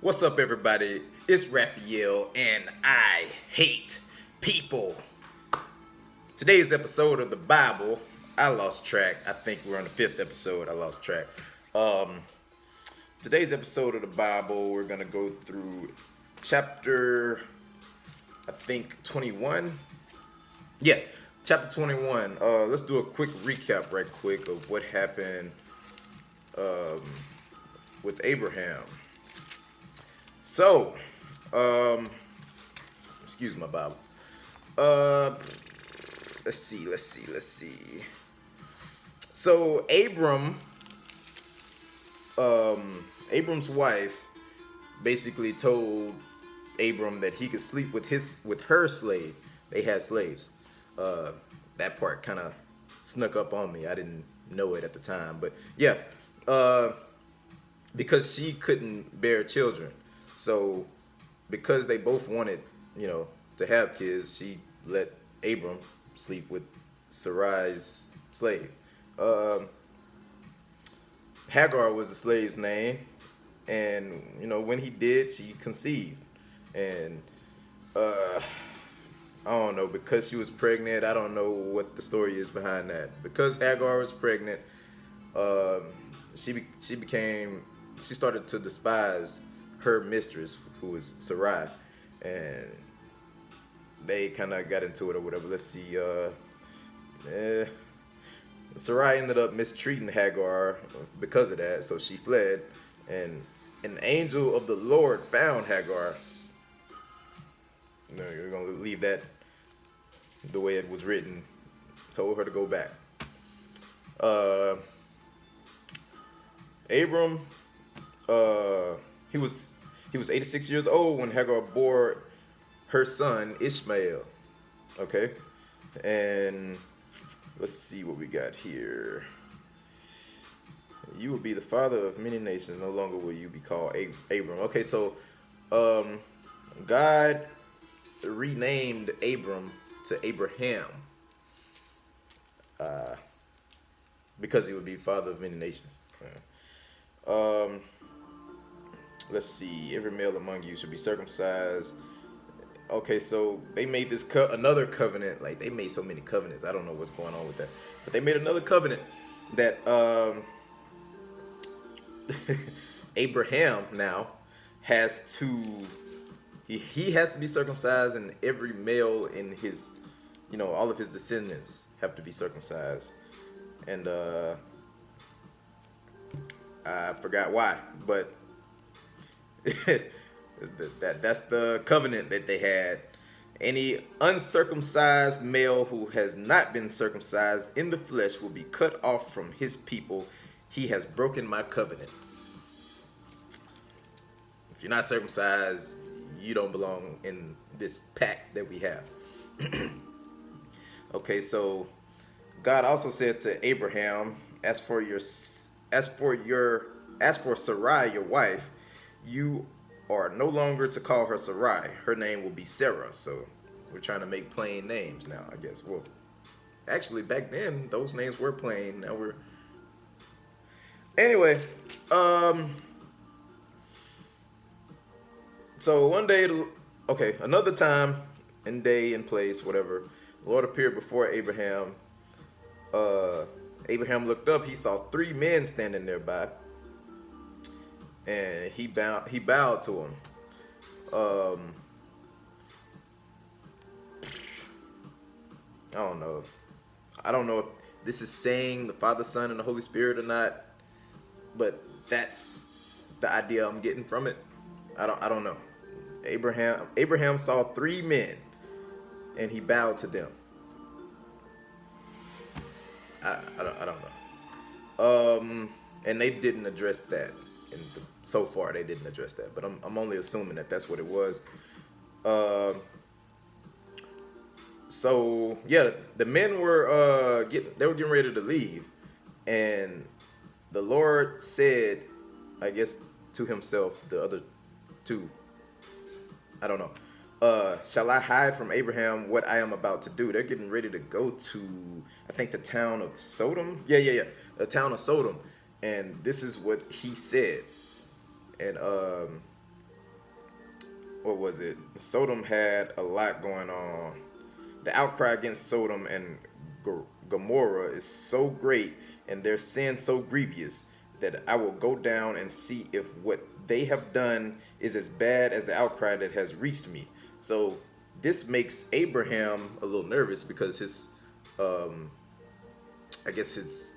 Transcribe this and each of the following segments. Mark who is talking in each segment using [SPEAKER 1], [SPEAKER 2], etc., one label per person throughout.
[SPEAKER 1] What's up, everybody? It's Raphael, and I hate people. Today's episode of the Bible, I lost track. I think we're on the fifth episode. I lost track. Um, Today's episode of the Bible, we're gonna go through chapter, I think 21. Yeah, chapter 21. Let's do a quick recap, right quick, of what happened um, with Abraham. So, excuse my Bible. Let's see. So Abram's wife basically told Abram that he could sleep with her slave. They had slaves. That part kind of snuck up on me. I didn't know it at the time, but yeah, because she couldn't bear children. So, because they both wanted, to have kids, she let Abram sleep with Sarai's slave. Hagar was the slave's name, and when he did, she conceived, and I don't know, because she was pregnant. I don't know what the story is behind that. Because Hagar was pregnant, she started to despise her mistress, who was Sarai, and they kind of got into it or whatever. Let's see. Sarai ended up mistreating Hagar because of that, so she fled, and an angel of the Lord found Hagar. No, you're gonna leave that the way it was written. Told her to go back. Abram, he was 86 years old when Hagar bore her son Ishmael. Okay, and let's see what we got here. You will be the father of many nations. No longer will you be called Abram. Okay, so God renamed Abram to Abraham because he would be father of many nations. Let's see. Every male among you should be circumcised. Okay, so they made this another covenant. Like, they made so many covenants. I don't know what's going on with that, but they made another covenant that Abraham now has to. He has to be circumcised, and every male in his, all of his descendants have to be circumcised. And I forgot why, but that's the covenant that they had. Any uncircumcised male who has not been circumcised in the flesh will be cut off from his people. He has broken my covenant. If you're not circumcised, you don't belong in this pact that we have. Okay, so God also said to Abraham, as for Sarai, your wife, you are no longer to call her Sarai. Her name will be Sarah. So we're trying to make plain names now, I guess. Well, actually, back then those names were plain. Now we're anyway. So one day, okay, another time and day and place, whatever, the Lord appeared before Abraham. Abraham looked up. He saw three men standing nearby, and he bowed to him. I don't know if this is saying the Father, Son, and the Holy Spirit or not, but that's the idea I'm getting from it. I don't know. Abraham saw three men, and he bowed to them. I don't know. And they didn't address that. So far, they didn't address that. But I'm only assuming that that's what it was. So yeah, the men were getting ready to leave, and the Lord said, I guess to himself, the other two, I don't know. Shall I hide from Abraham what I am about to do? They're getting ready to go to, I think, the town of Sodom. Yeah. The town of Sodom. And this is what he said. And what was it? Sodom had a lot going on. The outcry against Sodom and Gomorrah is so great and their sin so grievous that I will go down and see if what they have done is as bad as the outcry that has reached me. So this makes Abraham a little nervous because his, I guess his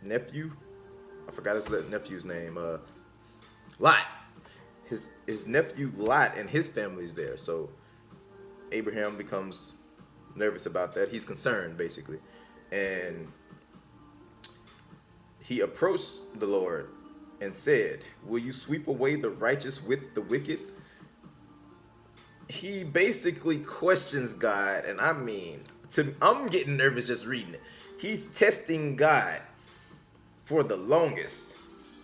[SPEAKER 1] nephew, I forgot his nephew's name, Lot. His nephew Lot and his family's there. So Abraham becomes nervous about that. He's concerned, basically. And he approached the Lord and said, will you sweep away the righteous with the wicked? He basically questions God. And I mean, I'm getting nervous just reading it. He's testing God for the longest.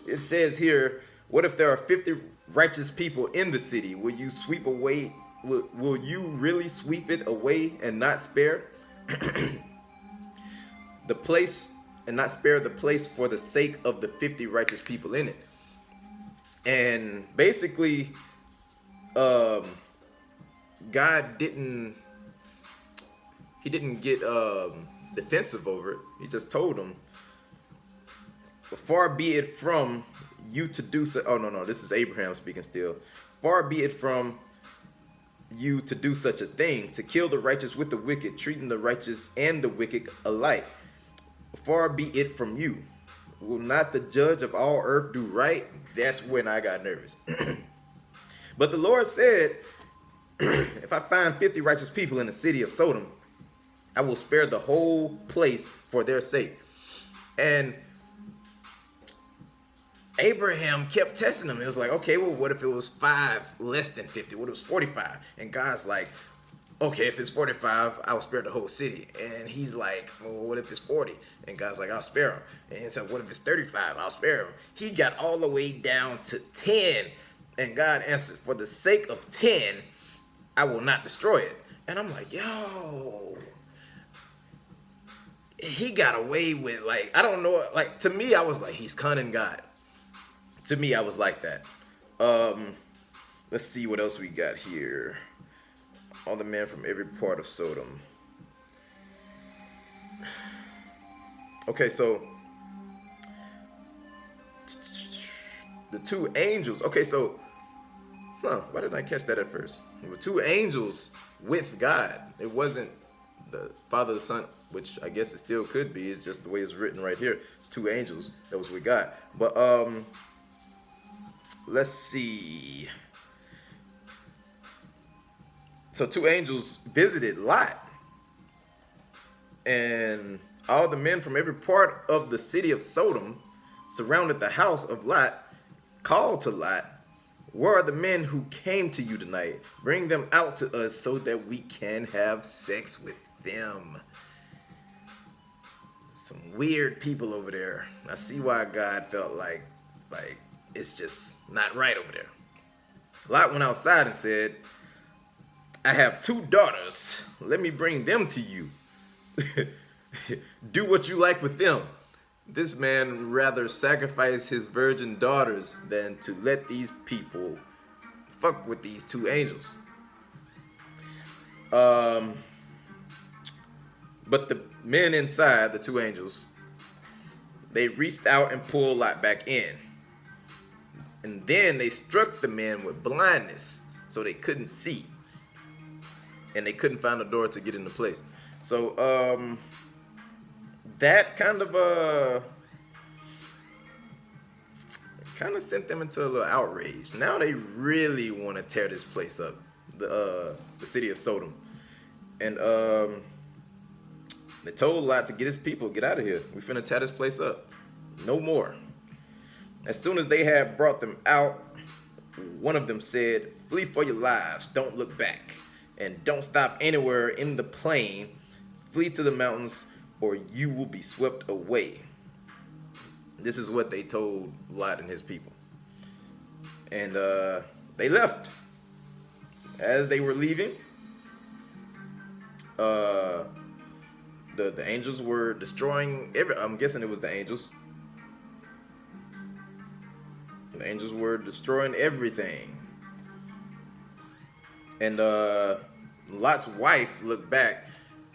[SPEAKER 1] It says here, what if there are 50 righteous people in the city? Will you sweep away? Will you really sweep it away and not spare the place and not spare the place for the sake of the 50 righteous people in it? And basically, God didn't get defensive over it. He just told him, far be it from you to do so. Oh, no, this is Abraham speaking still. Far be it from you to do such a thing, to kill the righteous with the wicked, treating the righteous and the wicked alike. Far be it from you. Will not the judge of all earth do right? That's when I got nervous. But the Lord said, if I find 50 righteous people in the city of Sodom, I will spare the whole place for their sake. And Abraham kept testing him. It was like, okay, well, what if it was 5 less than 50? What if it was 45? And God's like, okay, if it's 45, I'll spare the whole city. And he's like, well, what if it's 40? And God's like, I'll spare him. And he said, what if it's 35? I'll spare him. He got all the way down to 10. And God answered, for the sake of 10, I will not destroy it. And I'm like, yo, he got away with, like, I don't know. Like, to me, I was like, he's cunning God. To me, I was like that. Let's see what else we got here. All the men from every part of Sodom. Okay, so the 2 angels. Okay, so why didn't I catch that at first? There were 2 angels with God. It wasn't the Father, the Son, which I guess it still could be. It's just the way it's written right here. It's 2 angels that was with God. But let's see. So 2 angels visited Lot. And all the men from every part of the city of Sodom surrounded the house of Lot, called to Lot, where are the men who came to you tonight? Bring them out to us so that we can have sex with them. Some weird people over there. I see why God felt like it's just not right over there. Lot went outside and said, I have 2 daughters. Let me bring them to you. Do what you like with them. This man rather sacrifice his virgin daughters than to let these people fuck with these 2 angels. But the men inside, the 2 angels, they reached out and pulled Lot back in. And then they struck the men with blindness so they couldn't see. And they couldn't find a door to get into place. So that kind of sent them into a little outrage. Now they really want to tear this place up, the city of Sodom. And they told Lot to get his people, get out of here. We finna tear this place up. No more. As soon as they had brought them out, one of them said, flee for your lives, don't look back, and don't stop anywhere in the plain. Flee to the mountains, or you will be swept away. This is what they told Lot and his people. And they left. As they were leaving, the angels were destroying I'm guessing it was the angels. The angels were destroying everything. And Lot's wife looked back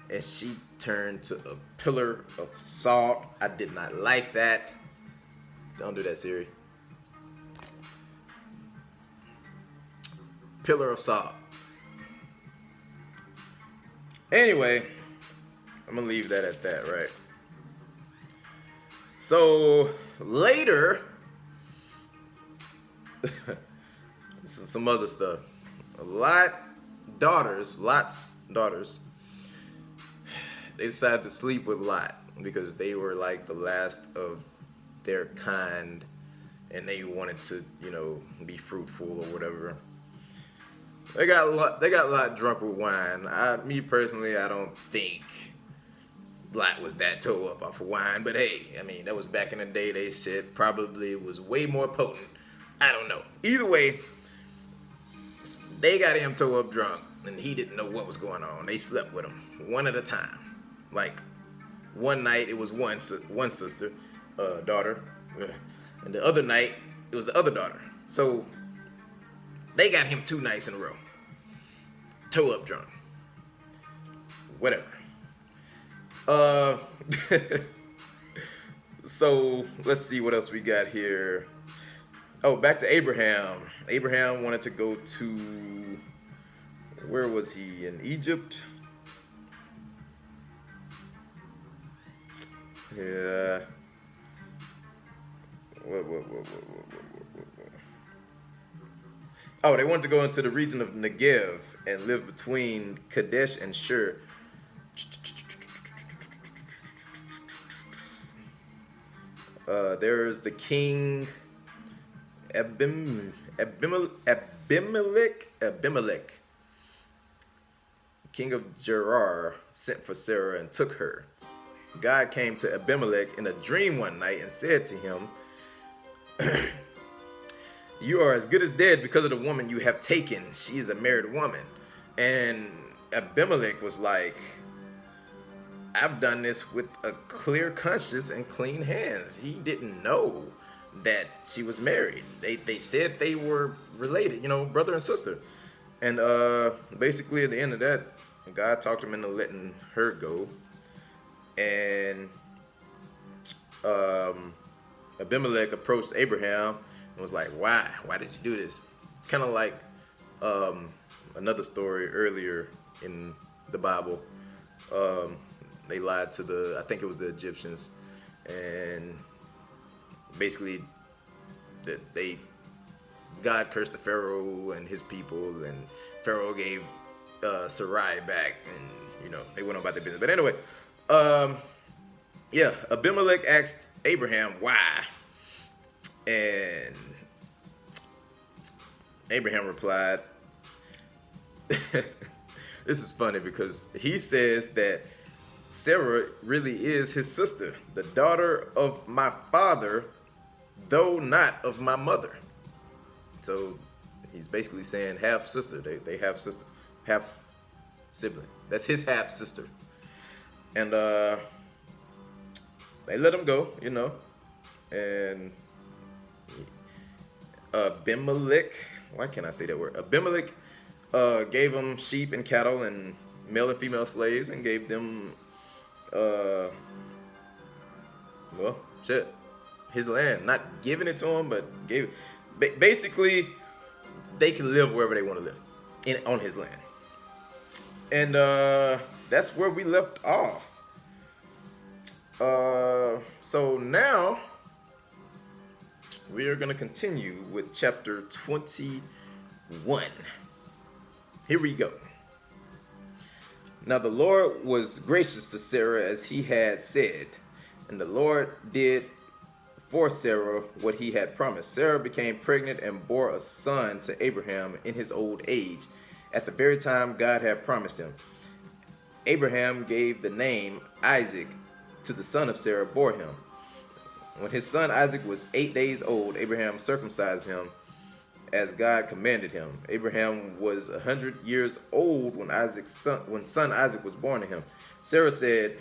[SPEAKER 1] and she turned to a pillar of salt. I did not like that. Don't do that, Siri. Pillar of salt. Anyway, I'm gonna leave that at that, right? So later, some other stuff. Lot's daughters, they decided to sleep with Lot because they were like the last of their kind, and they wanted to, be fruitful or whatever. They got Lot drunk with wine. Me personally, I don't think Lot was that toe up off of wine, but hey, I mean, that was back in the day. They said probably was way more potent. I don't know. Either way, they got him toe up drunk, and he didn't know what was going on. They slept with him one at a time. Like one night it was one sister, daughter, and the other night it was the other daughter. So they got him 2 nights in a row, toe up drunk. Whatever. So let's see what else we got here. Oh, back to Abraham. Abraham wanted to go to, where was he? In Egypt? Yeah. Oh, they wanted to go into the region of Negev and live between Kadesh and Shur. There's the king Abimelech, king of Gerar, sent for Sarah and took her. God came to Abimelech in a dream one night and said to him, "You are as good as dead because of the woman you have taken. She is a married woman." And Abimelech was like, "I've done this with a clear conscience and clean hands." He didn't know that she was married. They said they were related, brother and sister. And basically at the end of that, God talked him into letting her go. And Abimelech approached Abraham and was like, "Why? Why did you do this?" It's kind of like another story earlier in the Bible. They lied to I think it was the Egyptians, and basically God cursed the Pharaoh and his people, and Pharaoh gave Sarai back, and they went on about their business. But anyway, Abimelech asked Abraham why, and Abraham replied, this is funny because he says that Sarah really is his sister, the daughter of my father, though not of my mother. So he's basically saying half sister. They have sisters, half sibling. That's his half sister. And they let him go, and Abimelech, why can't I say that word? Abimelech gave him sheep and cattle and male and female slaves, and gave them his land. Not giving it to him, but gave basically they can live wherever they want to live on his land. And that's where we left off. So now we are going to continue with chapter 21. Here we go. Now the Lord was gracious to Sarah as he had said, and the Lord did for Sarah what he had promised. Sarah became pregnant and bore a son to Abraham in his old age, at the very time God had promised him. Abraham gave the name Isaac to the son of Sarah bore him. When his son Isaac was 8 days old, Abraham circumcised him as God commanded him. Abraham was 100 years old when son Isaac was born to him. Sarah said,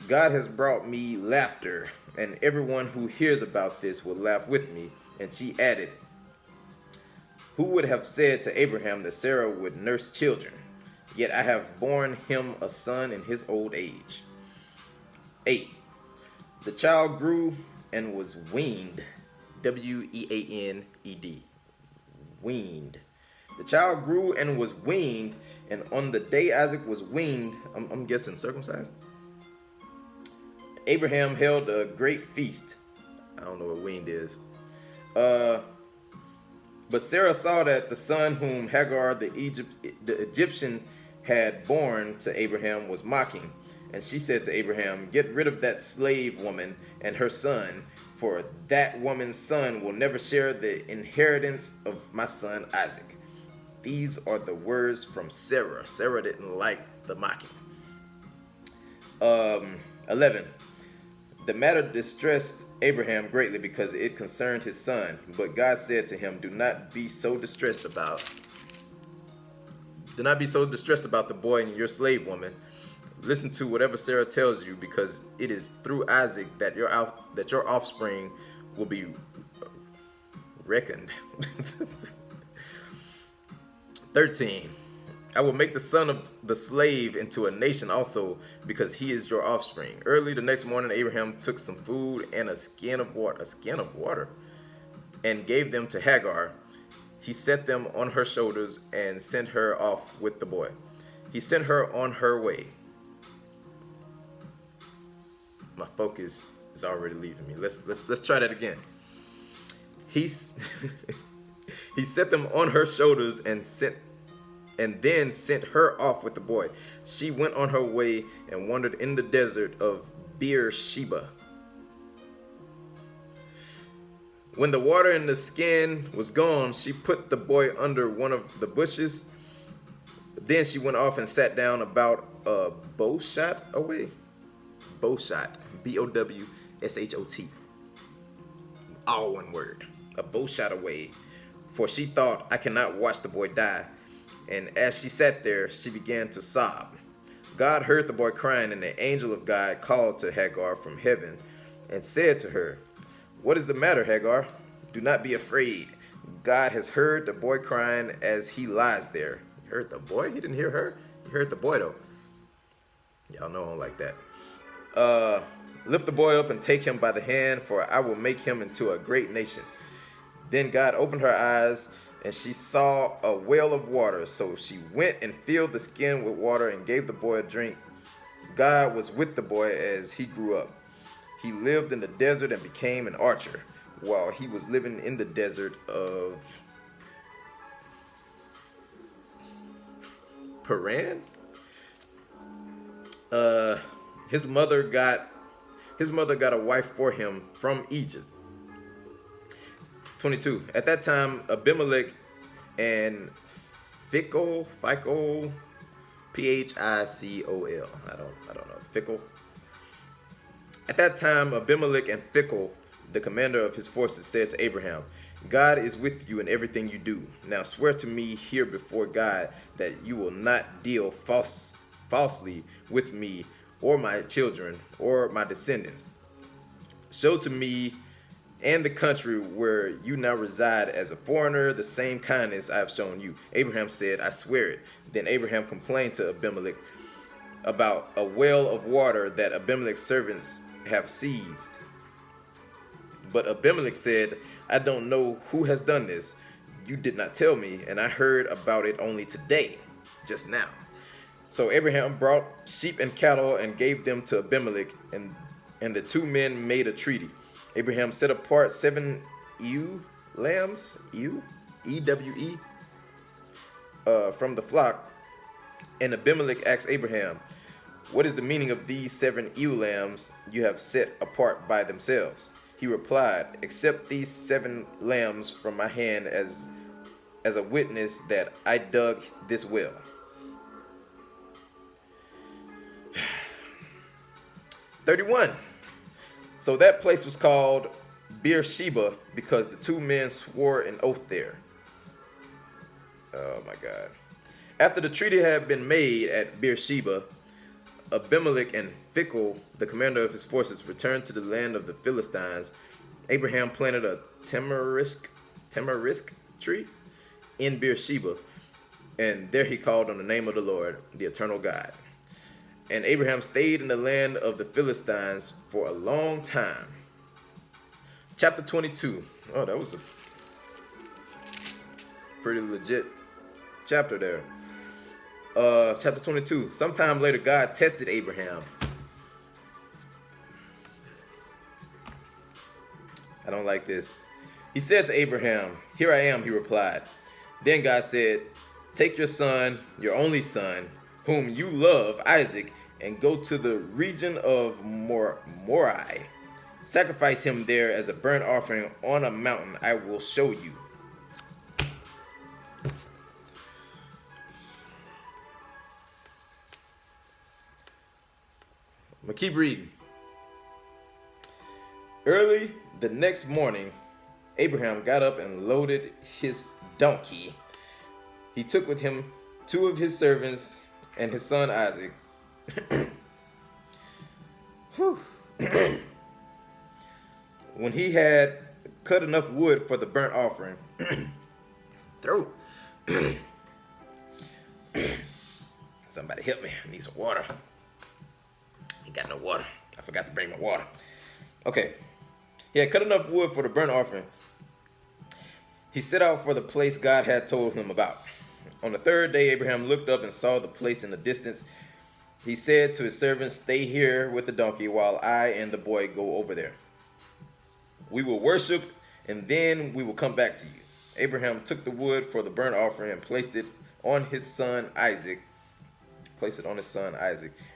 [SPEAKER 1] "God has brought me laughter, and everyone who hears about this will laugh with me." And she added, Who would have said to Abraham that Sarah would nurse children? Yet I have borne him a son in his old age. 8. The child grew and was weaned. W-E-A-N-E-D. Weaned. The child grew and was weaned, and on the day Isaac was weaned, I'm guessing circumcised, Abraham held a great feast. I don't know what weaned is. But Sarah saw that the son whom Hagar the Egyptian had borne to Abraham was mocking. And she said to Abraham, "Get rid of that slave woman and her son, for that woman's son will never share the inheritance of my son Isaac." These are the words from Sarah. Sarah didn't like the mocking. 11. The matter distressed Abraham greatly because it concerned his son. But God said to him, Do not be so distressed about the boy and your slave woman. Listen to whatever Sarah tells you, because it is through Isaac that your offspring will be reckoned. 13. I will make the son of the slave into a nation also, because he is your offspring. Early the next morning, Abraham took some food and a skin of water, and gave them to Hagar. He set them on her shoulders and sent her off with the boy. He sent her on her way. My focus is already leaving me. Let's try that again. He set them on her shoulders and then sent her off with the boy. She went on her way and wandered in the desert of Beersheba. When the water in the skin was gone, she put the boy under one of the bushes. Then she went off and sat down about a bow shot away. Bow shot. B-O-W-S-H-O-T. All one word. A bow shot away. For she thought, I cannot watch the boy die. And as she sat there, she began to sob. God heard the boy crying, and the angel of God called to Hagar from heaven and said to her, What is the matter, Hagar? Do not be afraid. God has heard the boy crying as he lies there. He heard the boy? He didn't hear her. He heard the boy, though. Y'all know I don't like that. Lift the boy up and take him by the hand, for I will make him into a great nation. Then God opened her eyes, and she saw a well of water. So she went and filled the skin with water and gave the boy a drink. God was with the boy as he grew up. He lived in the desert and became an archer while he was living in the desert of Paran. His mother got a wife for him from Egypt. 22. At that time, Abimelech and Phicol, P-H-I-C-O-L. I don't know. Phicol. At that time, Abimelech and Phicol, the commander of his forces, said to Abraham, God is with you in everything you do. Now swear to me here before God that you will not deal falsely with me or my children or my descendants. Show to me and the country where you now reside as a foreigner the same kindness I have shown you. Abraham said, I swear it. Then Abraham complained to Abimelech about a well of water that Abimelech's servants have seized. But Abimelech said, I don't know who has done this. You did not tell me, and I heard about it only today, just now. So Abraham brought sheep and cattle and gave them to Abimelech, and the two men made a treaty. Abraham set apart 7 ewe lambs, E-W-E, from the flock. And Abimelech asked Abraham, what is the meaning of these 7 ewe lambs you have set apart by themselves? He replied, accept these 7 lambs from my hand as a witness that I dug this well. "31. So that place was called Beersheba because the two men swore an oath there." Oh my God. After the treaty had been made at Beersheba, Abimelech and Phicol, the commander of his forces, returned to the land of the Philistines. Abraham planted a tamarisk tree in Beersheba, and there he called on the name of the Lord, the eternal God. And Abraham stayed in the land of the Philistines for a long time. Chapter 22. Oh, that was a pretty legit chapter there. Chapter 22. Sometime later, God tested Abraham. I don't like this. He said to Abraham, "Here I am," he replied. Then God said, "Take your son, your only son, whom you love, Isaac, and go to the region of Moriah. Sacrifice him there as a burnt offering on a mountain I will show you." I'm going to keep reading. Early the next morning, Abraham got up and loaded his donkey. He took with him 2 of his servants and his son Isaac. When he had cut enough wood for the burnt offering, somebody help me. I need some water. Ain't got no water. I forgot to bring my water. Okay. He had cut enough wood for the burnt offering. He set out for the place God had told him about. On the 3rd day, Abraham looked up and saw the place in the distance. He said to his servants, "Stay here with the donkey while I and the boy go over there. We will worship, and then we will come back to you." Abraham took the wood for the burnt offering and placed it on his son Isaac.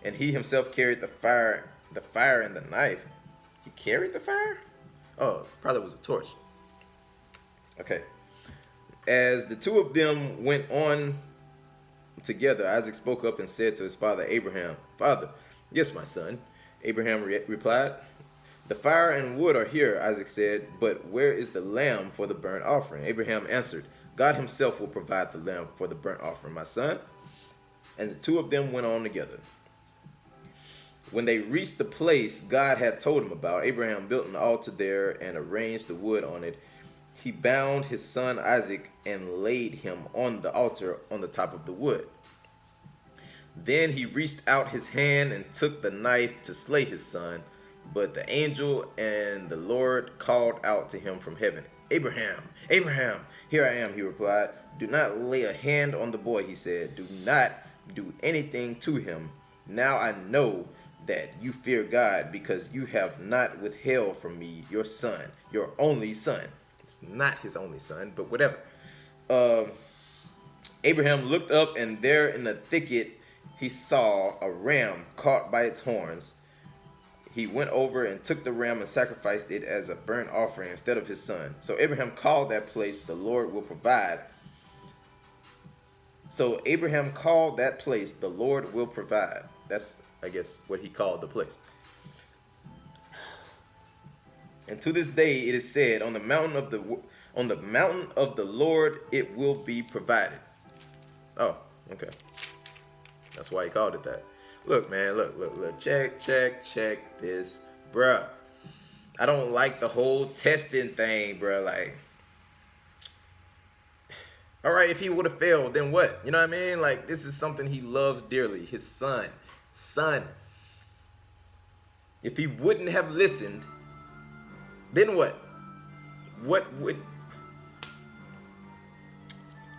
[SPEAKER 1] And he himself carried the fire and the knife. He carried the fire? Oh, probably was a torch. Okay. As the 2 of them went on together, Isaac spoke up and said to his father Abraham, "Father." "Yes, my son," Abraham replied. "The fire and wood are here," Isaac said, "but where is the lamb for the burnt offering?" Abraham answered, "God himself will provide the lamb for the burnt offering, my son." And the 2 of them went on together. When they reached the place God had told him about, Abraham built an altar there and arranged the wood on it. He bound his son Isaac and laid him on the altar on the top of the wood. Then he reached out his hand and took the knife to slay his son. But the angel and the Lord called out to him from heaven, "Abraham, Abraham." "Here I am," he replied. "Do not lay a hand on the boy," he said. "Do not do anything to him. Now I know that you fear God, because you have not withheld from me your son, your only son." It's not his only son, but whatever. Abraham looked up, and there in the thicket he saw a ram caught by its horns. He went over and took the ram and sacrificed it as a burnt offering instead of his son. So Abraham called that place, "The Lord will provide." That's, I guess, what he called the place. And to this day it is said, on the mountain of the Lord it will be provided. Oh, okay. That's why he called it that. Look, man, look. Check this, bruh. I don't like the whole testing thing, bruh. Like, all right, if he would have failed, then what? You know what I mean? Like, this is something he loves dearly. His son. If he wouldn't have listened, then what?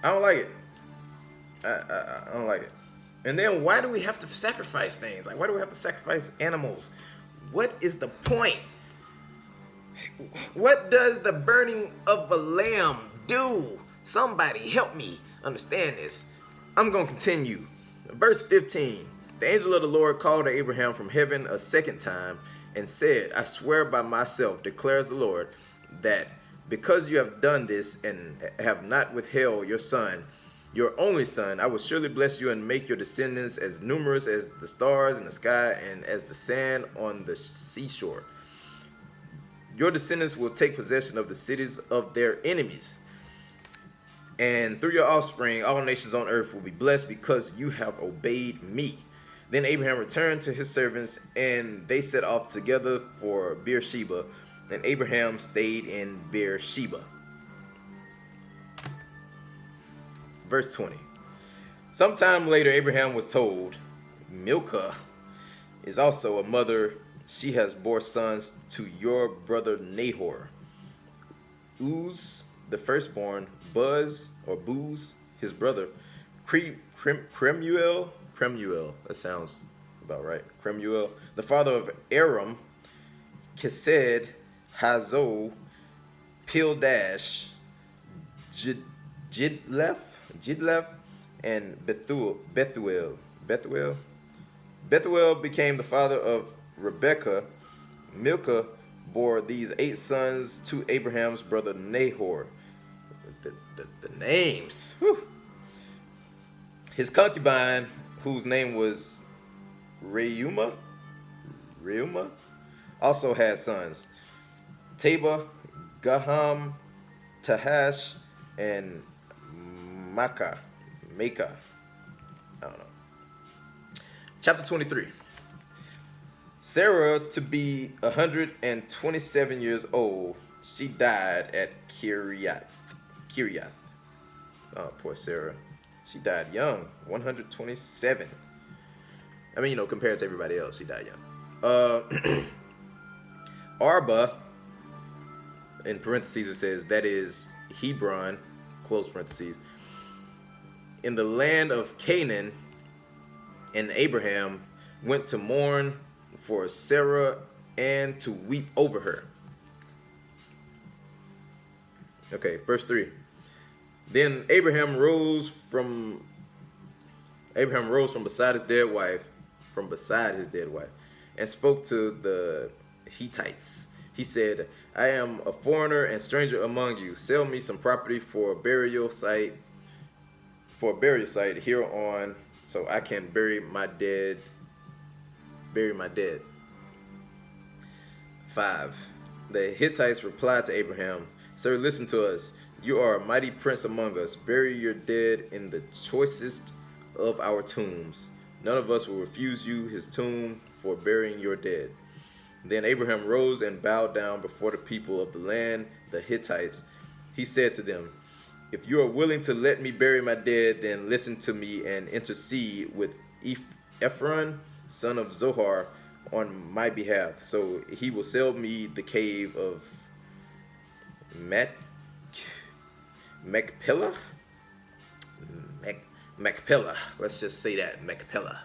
[SPEAKER 1] I don't like it. I don't like it. And then why do we have to sacrifice things? Like, why do we have to sacrifice animals? What is the point? What does the burning of a lamb do? Somebody help me understand this. I'm going to continue. Verse 15. The angel of the Lord called to Abraham from heaven a second time and said, "I swear by myself, declares the Lord, that because you have done this and have not withheld your son, your only son, I will surely bless you and make your descendants as numerous as the stars in the sky and as the sand on the seashore. Your descendants will take possession of the cities of their enemies. And through your offspring, all nations on earth will be blessed because you have obeyed me." Then Abraham returned to his servants, and they set off together for Beersheba, and Abraham stayed in Beersheba. Verse 20. Sometime later, Abraham was told, Milcah is also a mother. She has bore sons to your brother Nahor. Uz, the firstborn, Buz, or Booz, his brother, Cremuel, that sounds about right, Cremuel, the father of Aram, Kesed, Hazo, Pildash, Jidlef, and Bethuel. Bethuel became the father of Rebekah. Milcah bore these 8 sons to Abraham's brother Nahor. The names. Whew. His concubine, whose name was Reuma, also had sons. Taba, Gaham, Tahash, and Maka. I don't know. Chapter 23. Sarah, to be 127 years old, she died at Kiriath. Oh, poor Sarah. She died young, 127. I mean, compared to everybody else, she died young. Arba, in parentheses it says, that is Hebron, close parentheses, in the land of Canaan, and Abraham went to mourn for Sarah and to weep over her. Okay, verse 3. Then Abraham rose from beside his dead wife, and spoke to the Hittites. He said, I am a foreigner and stranger among you. Sell me some property for a burial site here on, so I can bury my dead. 5. The Hittites replied to Abraham, Sir, listen to us. You are a mighty prince among us. Bury your dead in the choicest of our tombs. None of us will refuse you his tomb for burying your dead. Then Abraham rose and bowed down before the people of the land, the Hittites. He said to them, if you are willing to let me bury my dead, then listen to me and intercede with Ephron, son of Zohar, on my behalf. So he will sell me the cave of Machpelah. Let's just say that, Machpelah.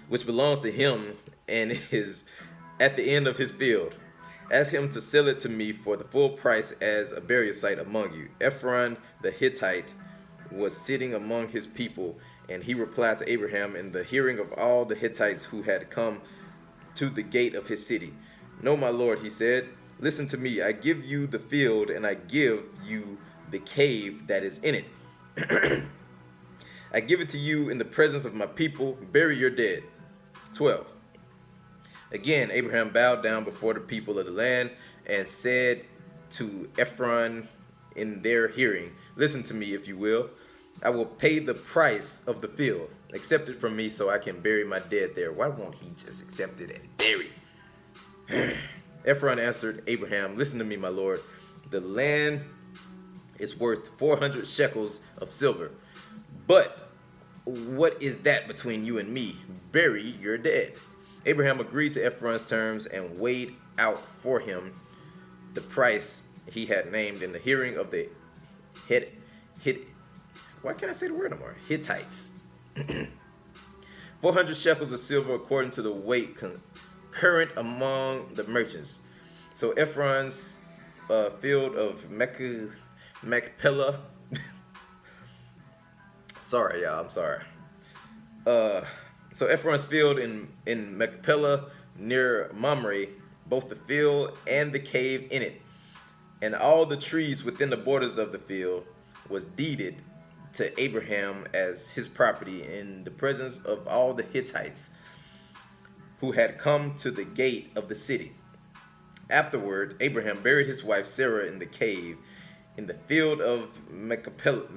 [SPEAKER 1] Which belongs to him and is at the end of his field. Ask him to sell it to me for the full price as a burial site among you. Ephron the Hittite was sitting among his people, and he replied to Abraham in the hearing of all the Hittites who had come to the gate of his city. No, my lord, he said, listen to me. I give you the field, and I give you the cave that is in it. I give it to you in the presence of my people. Bury your dead. 12. Again, Abraham bowed down before the people of the land and said to Ephron in their hearing, listen to me, if you will. I will pay the price of the field. Accept it from me so I can bury my dead there. Why won't he just accept it and bury? Ephron answered Abraham, listen to me, my lord. The land is worth 400 shekels of silver. But what is that between you and me? Bury your dead. Abraham agreed to Ephron's terms and weighed out for him the price he had named in the hearing of the why can't I say the word no more? Hittites. 400 shekels of silver according to the weight current among the merchants. So Ephron's field of Machpelah. Sorry, y'all. I'm sorry. So Ephron's field in Machpelah near Mamre, both the field and the cave in it, and all the trees within the borders of the field, was deeded to Abraham as his property in the presence of all the Hittites who had come to the gate of the city. Afterward, Abraham buried his wife Sarah in the cave in the field of Machpelah,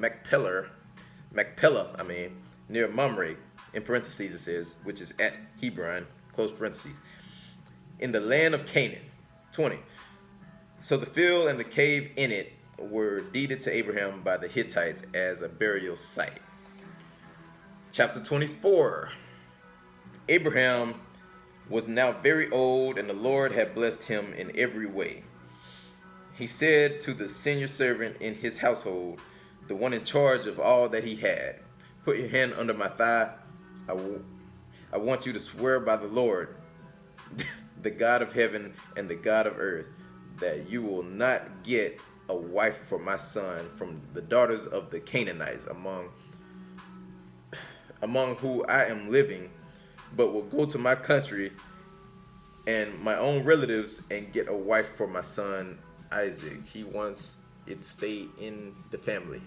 [SPEAKER 1] near Mamre, in parentheses it says, which is at Hebron, close parentheses, in the land of Canaan. 20. So the field and the cave in it were deeded to Abraham by the Hittites as a burial site. Chapter 24. Abraham was now very old, and the Lord had blessed him in every way. He said to the senior servant in his household, the one in charge of all that he had, "Put your hand under my thigh. I want you to swear by the Lord, the God of heaven and the God of earth, that you will not get a wife for my son from the daughters of the Canaanites among who I am living, but will go to my country and my own relatives and get a wife for my son Isaac." He wants it to stay in the family.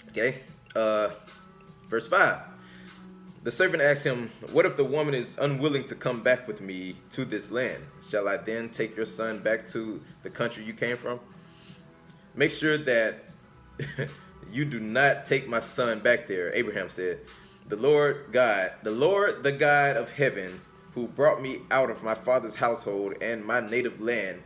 [SPEAKER 1] Okay, verse 5. The servant asked him, "What if the woman is unwilling to come back with me to this land? Shall I then take your son back to the country you came from? Make sure that you do not take my son back there." Abraham said, the Lord, the God of heaven, who brought me out of my father's household and my native land,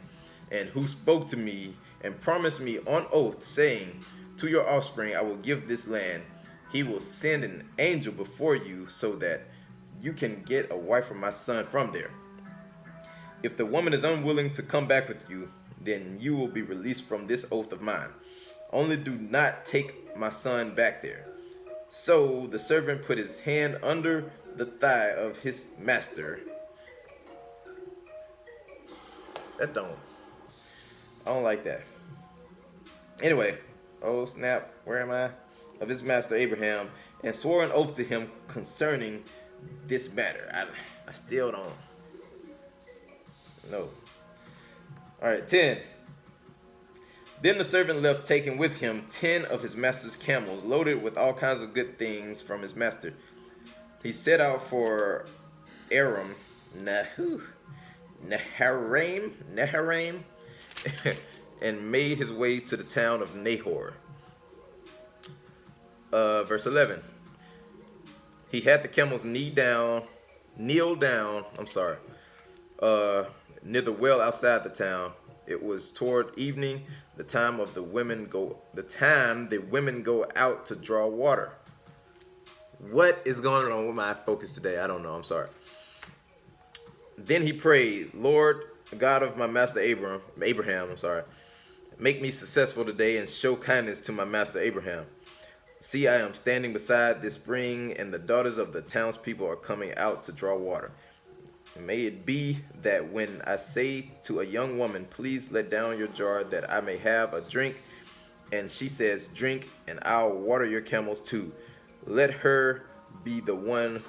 [SPEAKER 1] and who spoke to me and promised me on oath, saying, to your offspring I will give this land. He will send an angel before you so that you can get a wife for my son from there. If the woman is unwilling to come back with you, then you will be released from this oath of mine. Only do not take my son back there. So the servant put his hand under the thigh of his master. I don't like that. Anyway, oh snap, where am I? Of his master Abraham, and swore an oath to him concerning this matter. I still don't know. Alright, 10. Then the servant left, taking with him 10 of his master's camels, loaded with all kinds of good things from his master. He set out for Aram Naharaim, and made his way to the town of Nahor. Verse 11. He had the camels kneel down, near the well outside the town. It was toward evening, the time the women go out to draw water. What is going on with my focus today? I don't know. I'm sorry. Then he prayed, Lord, God of my master Abraham, make me successful today and show kindness to my master Abraham. See, I am standing beside this spring, and the daughters of the townspeople are coming out to draw water. May it be that when I say to a young woman, please let down your jar that I may have a drink, and she says, drink, and I'll water your camels too. Let her be the one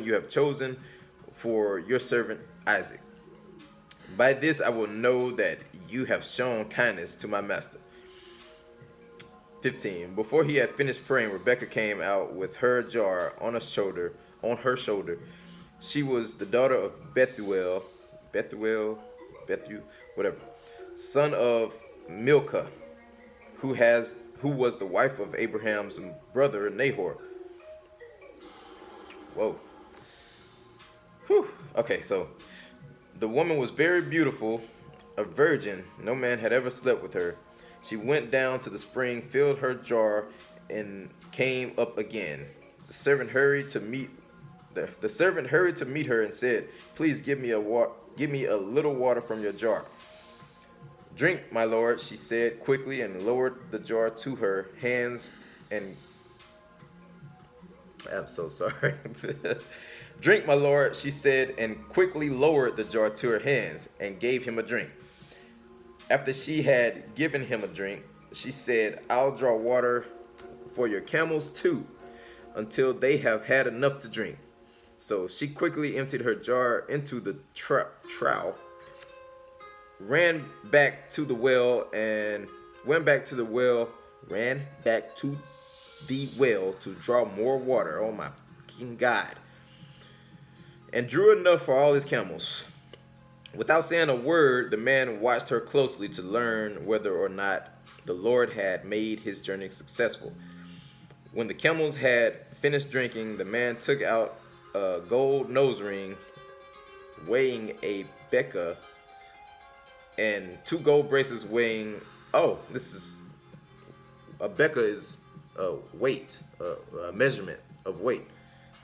[SPEAKER 1] you have chosen for your servant Isaac. By this I will know that you have shown kindness to my master. 15. Before he had finished praying, Rebekah came out with her jar on her shoulder. She was the daughter of Bethuel, son of Milcah, who was the wife of Abraham's brother Nahor. Whoa. Whew. Okay, so the woman was very beautiful, a virgin. No man had ever slept with her. She went down to the spring, filled her jar, and came up again. The servant hurried to meet her and said, please give me a little water from your jar. Drink, my lord, she said quickly, and lowered the jar to her hands. And I'm so sorry. Drink, my lord, she said, and quickly lowered the jar to her hands and gave him a drink. After she had given him a drink, she said, I'll draw water for your camels too, until they have had enough to drink. So she quickly emptied her jar into the trough, ran back to the well to draw more water. Oh my fucking God. And drew enough for all his camels. Without saying a word, the man watched her closely to learn whether or not the Lord had made his journey successful. When the camels had finished drinking, the man took out a gold nose ring weighing a beka, and 2 gold bracelets weighing. Oh, this is a becca is a weight, a measurement of weight.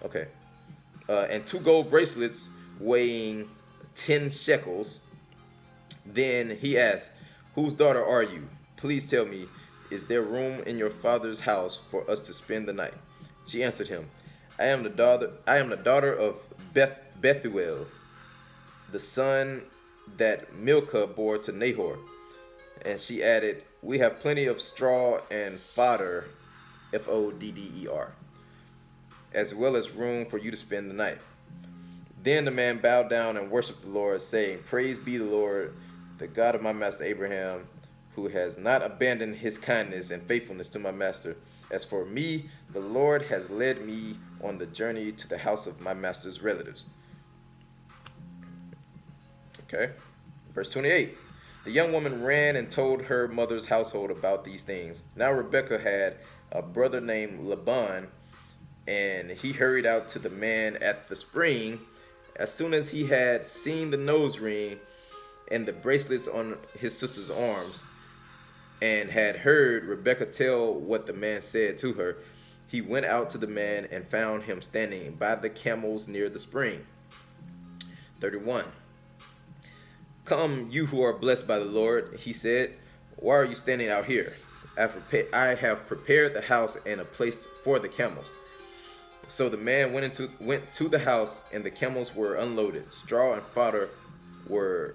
[SPEAKER 1] Okay, and 2 gold bracelets weighing 10 shekels. Then he asked, "Whose daughter are you? Please tell me, is there room in your father's house for us to spend the night?" She answered him, I am the daughter of Bethuel, the son that Milcah bore to Nahor. And she added, "We have plenty of straw and fodder, Fodder, as well as room for you to spend the night." Then the man bowed down and worshipped the Lord, saying, "Praise be the Lord, the God of my master Abraham, who has not abandoned his kindness and faithfulness to my master. As for me, the Lord has led me on the journey to the house of my master's relatives." Okay. Verse 28. The young woman ran and told her mother's household about these things. Now Rebekah had a brother named Laban, and he hurried out to the man at the spring. As soon as he had seen the nose ring and the bracelets on his sister's arms, and had heard Rebekah tell what the man said to her, he went out to the man and found him standing by the camels near the spring. 31. "Come, you who are blessed by the Lord," he said. "Why are you standing out here? I have prepared the house and a place for the camels." So the man went to the house, and the camels were unloaded. Straw and fodder were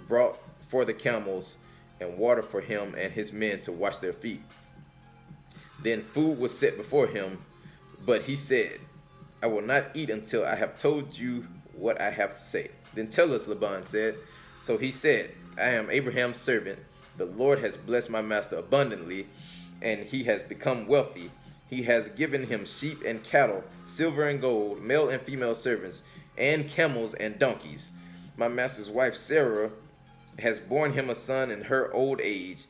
[SPEAKER 1] brought for the camels, and water for him and his men to wash their feet. Then food was set before him, but he said, "I will not eat until I have told you what I have to say." "Then tell us," Laban said. So he said, "I am Abraham's servant. The Lord has blessed my master abundantly, and he has become wealthy. He has given him sheep and cattle, silver and gold, male and female servants, and camels and donkeys. My master's wife Sarah has borne him a son in her old age,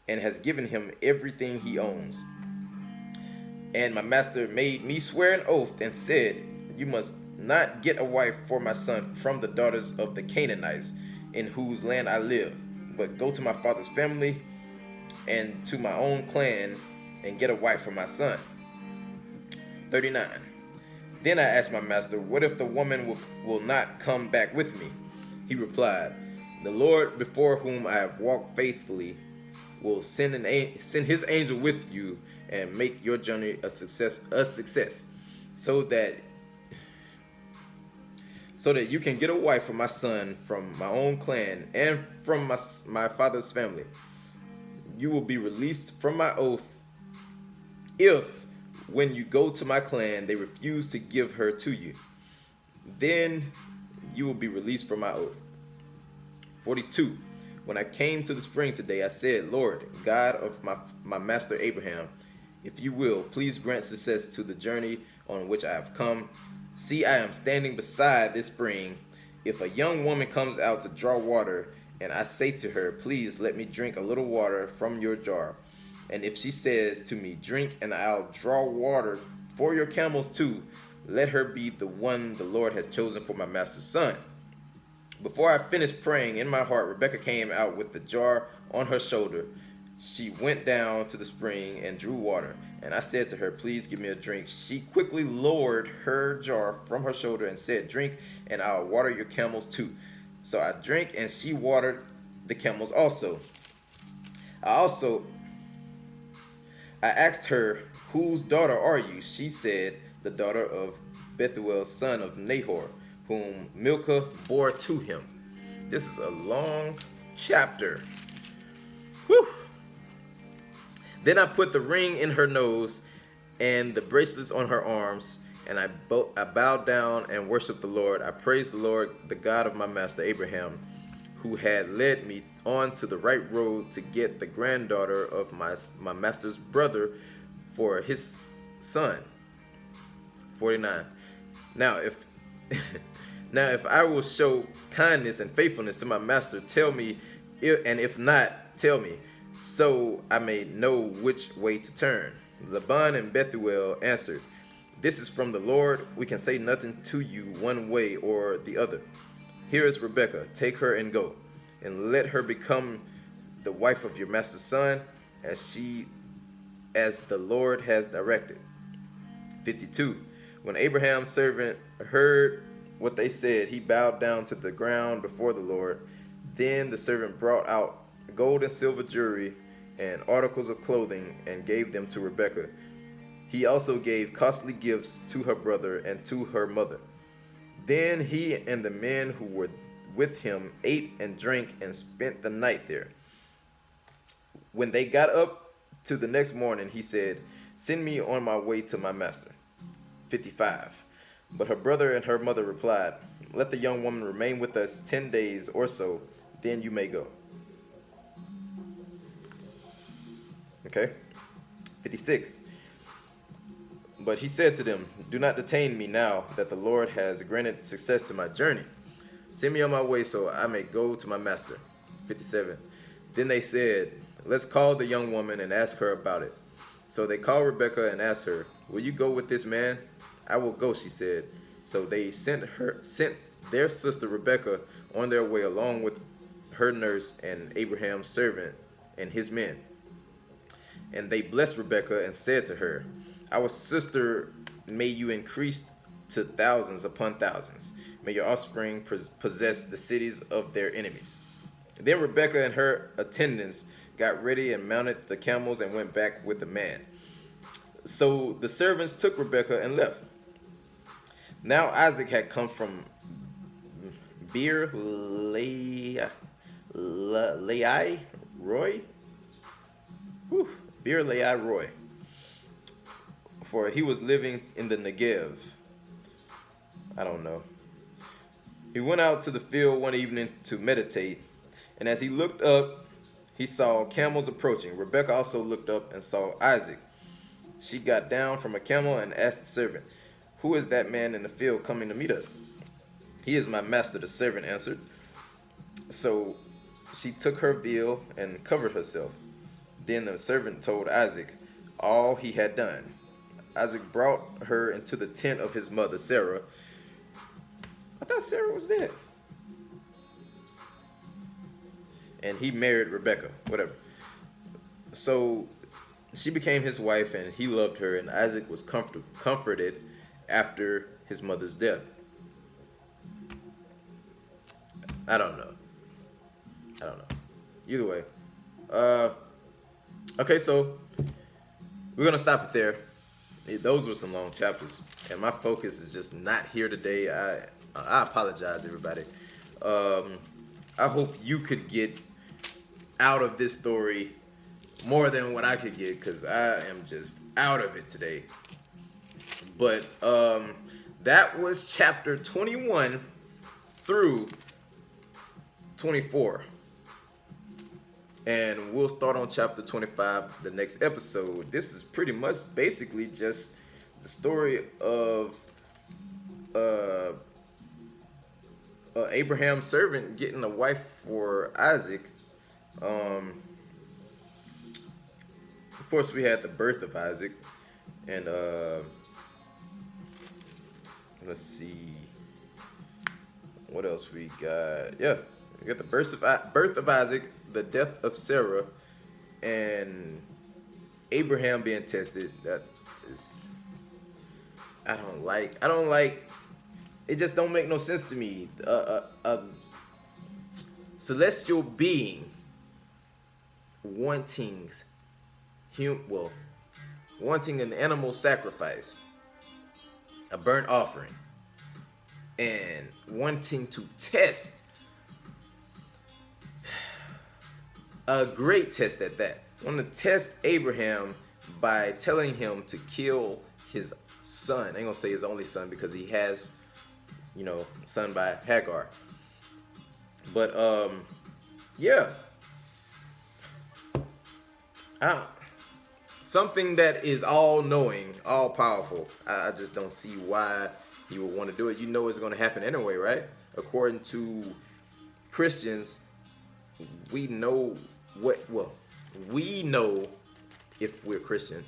[SPEAKER 1] and has given him everything he owns. And my master made me swear an oath and said, you must not get a wife for my son from the daughters of the Canaanites, in whose land I live, but go to my father's family and to my own clan and get a wife for my son." 39. Then I asked my master, "What if the woman will not come back with me?" He replied, "The Lord before whom I have walked faithfully will send his angel with you and make your journey a success, so that you can get a wife for my son from my own clan and from my father's family. You will be released from my oath if, when you go to my clan, they refuse to give her to you. Then you will be released from my oath." 42. When I came to the spring today, I said, "Lord, God of my master Abraham, if you will, please grant success to the journey on which I have come. See, I am standing beside this spring. If a young woman comes out to draw water, and I say to her, 'Please let me drink a little water from your jar,' and if she says to me, 'Drink, and I'll draw water for your camels too,' let her be the one the Lord has chosen for my master's son." Before I finished praying in my heart, Rebekah came out with the jar on her shoulder. She went down to the spring and drew water, and I said to her, "Please give me a drink." She quickly lowered her jar from her shoulder and said, "Drink, and I'll water your camels too." So I drank, and she watered the camels also. I asked her, "Whose daughter are you?" She said, "The daughter of Bethuel, son of Nahor, whom Milcah bore to him." This is a long chapter. Whew. Then I put the ring in her nose and the bracelets on her arms, and I bowed down and worshiped the Lord. I praised the Lord, the God of my master Abraham, who had led me on to the right road to get the granddaughter of my master's brother for his son. 49. Now if I will show kindness and faithfulness to my master, tell me, and if not, tell me, so I may know which way to turn. Laban and Bethuel answered, "This is from the Lord. We can say nothing to you one way or the other. Here is Rebekah. Take her and go." and let her become the wife of your master's son, as the Lord has directed. 52. When Abraham's servant heard what they said, he bowed down to the ground before the Lord. Then the servant brought out gold and silver jewelry and articles of clothing and gave them to Rebekah. He also gave costly gifts to her brother and to her mother. Then he and the men who were with him ate and drank and spent the night there. When they got up to the next morning, he said, "Send me on my way to my master." 55. But her brother and her mother replied, "Let the young woman remain with us 10 days or so, then you may go." Okay. 56. But he said to them, "Do not detain me now that the Lord has granted success to my journey. Send me on my way so I may go to my master." 57. Then they said, "Let's call the young woman and ask her about it." So they called Rebekah and asked her, "Will you go with this man?" "I will go," she said. So they sent their sister Rebekah on their way along with her nurse and Abraham's servant and his men. And they blessed Rebekah and said to her, "Our sister, may you increase to thousands upon thousands. May your offspring possess the cities of their enemies." Then Rebekah and her attendants got ready and mounted the camels and went back with the man. So the servants took Rebekah and left. Now Isaac had come from Beer Lahai Roy, Beer Lahai Roy, for he was living in the Negev. I don't know. He went out to the field one evening to meditate, and as he looked up, he saw camels approaching. Rebekah also looked up and saw Isaac. She got down from a camel and asked the servant, "Who is that man in the field coming to meet us?" "He is my master," the servant answered. So she took her veil and covered herself. Then the servant told Isaac all he had done. Isaac brought her into the tent of his mother, Sarah. I thought Sarah was dead. And he married Rebekah, whatever. So she became his wife, and he loved her, and Isaac was comforted after his mother's death. I don't know. Either way. Okay, so we're going to stop it there. Those were some long chapters, and my focus is just not here today. I apologize, everybody. I hope you could get out of this story more than what I could get, because I am just out of it today. But that was chapter 21 through 24. And we'll start on chapter 25 the next episode. This is pretty much basically just the story of Abraham's servant getting a wife for Isaac. Of course, we had the birth of Isaac, and let's see what else we got. Yeah, we got the birth of Isaac, the death of Sarah, and Abraham being tested. That is, I don't like. It just don't make no sense to me. A celestial being wanting an animal sacrifice, a burnt offering, and wanting to test, a great test at that. Want to test Abraham by telling him to kill his son. I ain't gonna say his only son, because he has, son by Hagar. But yeah. Something that is all-knowing, all-powerful. I just don't see why he would want to do it. You know it's going to happen anyway, right? According to Christians, we know if we're Christian,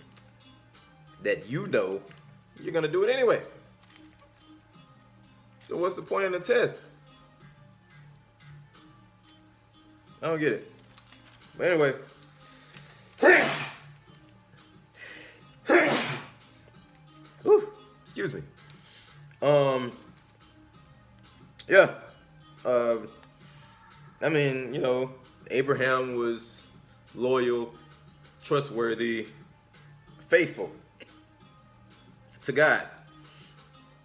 [SPEAKER 1] that you're going to do it anyway. So what's the point of the test? I don't get it. But anyway. Whew, excuse me. Yeah. I mean, Abraham was loyal, trustworthy, faithful to God.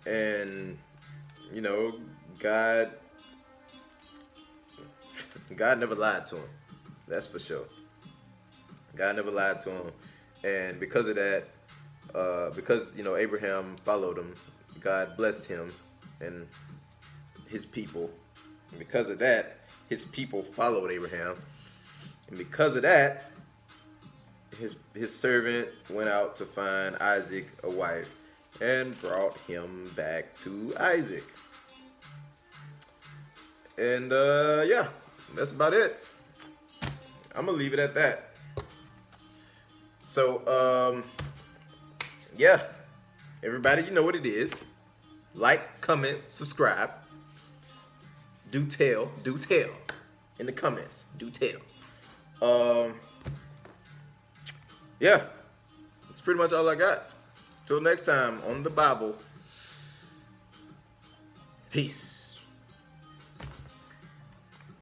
[SPEAKER 1] And, God God never lied to him. That's for sure. God never lied to him. And because of that, because Abraham followed him, God blessed him and his people. And because of that, his people followed Abraham. And because of that, his servant went out to find Isaac a wife and brought him back to Isaac. And yeah, that's about it. I'm gonna leave it at that. So yeah, everybody, you know what it is. Like, comment, subscribe. Do tell in the comments. Do tell. Yeah, that's pretty much all I got. Till next time on the Bible. Peace.